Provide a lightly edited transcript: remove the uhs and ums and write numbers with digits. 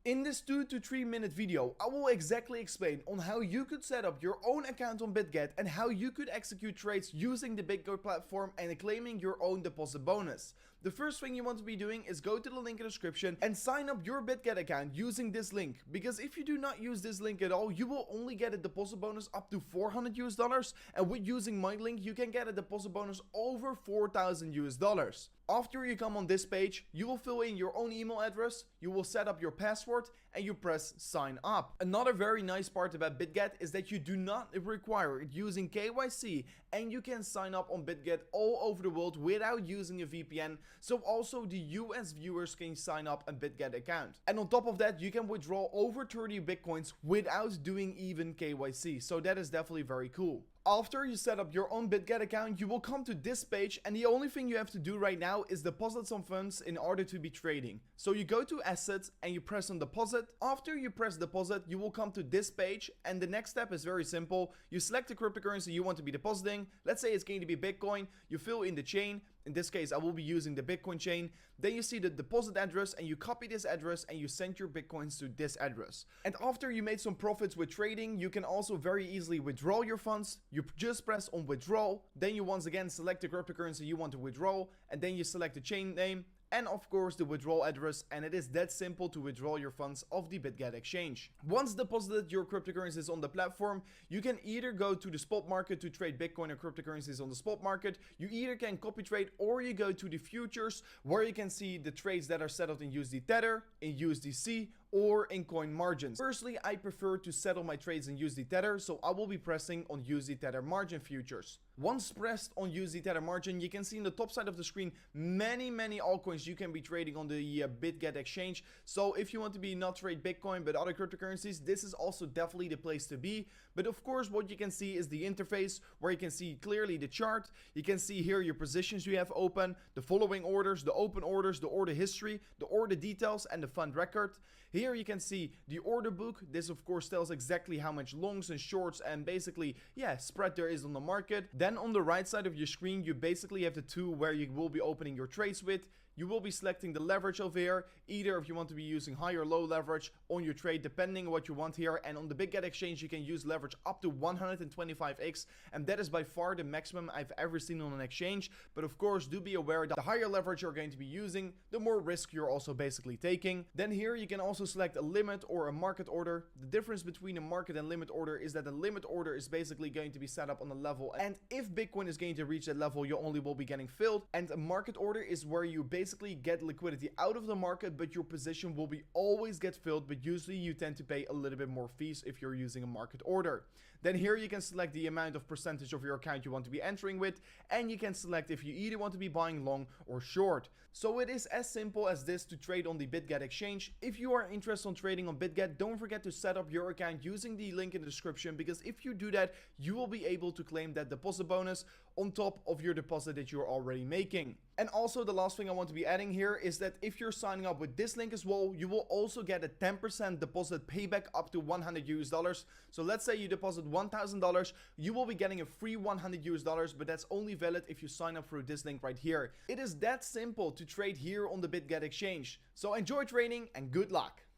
In this 2 to 3 minute video, I will exactly explain on how you could set up your own account on BitGet and how you could execute trades using the BitGet platform and claiming your own deposit bonus. The first thing you want to be doing is go to the link in the description and sign up your BitGet account using this link, because if you do not use this link at all, you will only get a deposit bonus up to 400 US dollars, and with using my link you can get a deposit bonus over 4,000 US dollars. After you come on this page, you will fill in your own email address, you will set up your password, and you press sign up. Another very nice part about BitGet is that you do not require using KYC, and you can sign up on BitGet all over the world without using a VPN, so also the US viewers can sign up a BitGet account. And on top of that, you can withdraw over 30 Bitcoins without doing even KYC, so that is definitely very cool. After you set up your own BitGet account, you will come to this page, and the only thing you have to do right now is deposit some funds in order to be trading. So you go to assets and you press on deposit. After you press deposit, you will come to this page, and the next step is very simple. You select the cryptocurrency you want to be depositing. Let's say it's going to be Bitcoin. You fill in the chain. In this case, I will be using the Bitcoin chain. Then you see the deposit address and you copy this address and you send your Bitcoins to this address. And after you made some profits with trading, you can also very easily withdraw your funds. You just press on withdraw. Then you once again select the cryptocurrency you want to withdraw, and then you select the chain name and of course the withdrawal address, and it is that simple to withdraw your funds off the BitGet exchange. Once deposited your cryptocurrencies on the platform, you can either go to the spot market to trade Bitcoin or cryptocurrencies on the spot market. You either can copy trade, or you go to the futures where you can see the trades that are settled in USD Tether, in USDC, or in coin margins. Personally, I prefer to settle my trades in USD Tether, so I will be pressing on USD Tether margin futures. Once pressed on USD Tether margin, you can see in the top side of the screen many altcoins you can be trading on the BitGet exchange. So if you want to be not trade Bitcoin but other cryptocurrencies, this is also definitely the place to be. But of course, what you can see is the interface where you can see clearly the chart. You can see here your positions you have open, the following orders, the open orders, the order history, the order details, and the fund record. Here you can see the order book. This of course tells exactly how much longs and shorts and basically, spread there is on the market. Then on the right side of your screen, you basically have the tool where you will be opening your trades with. You will be selecting the leverage over here, either if you want to be using high or low leverage on your trade, depending on what you want here. And on the BitGet exchange, you can use leverage up to 125x, and that is by far the maximum I've ever seen on an exchange. But of course, do be aware that the higher leverage you're going to be using, the more risk you're also basically taking. Then here you can also select a limit or a market order. The difference between a market and limit order is that the limit order is basically going to be set up on a level, and if Bitcoin is going to reach that level, you only will be getting filled. And a market order is where you basically get liquidity out of the market, but your position will be always get filled, but usually you tend to pay a little bit more fees if you're using a market order. Then here you can select the amount of percentage of your account you want to be entering with, and you can select if you either want to be buying long or short. So it is as simple as this to trade on the BitGet exchange. If you are interested in trading on BitGet, don't forget to set up your account using the link in the description, because if you do that, you will be able to claim that deposit bonus on top of your deposit that you're already making. And also the last thing I want to be adding here is that if you're signing up with this link as well, you will also get a 10% deposit payback up to 100 US dollars. So let's say you deposit $1,000, you will be getting a free 100 US dollars, but that's only valid if you sign up through this link right here. It is that simple to trade here on the BitGet exchange. So enjoy trading and good luck.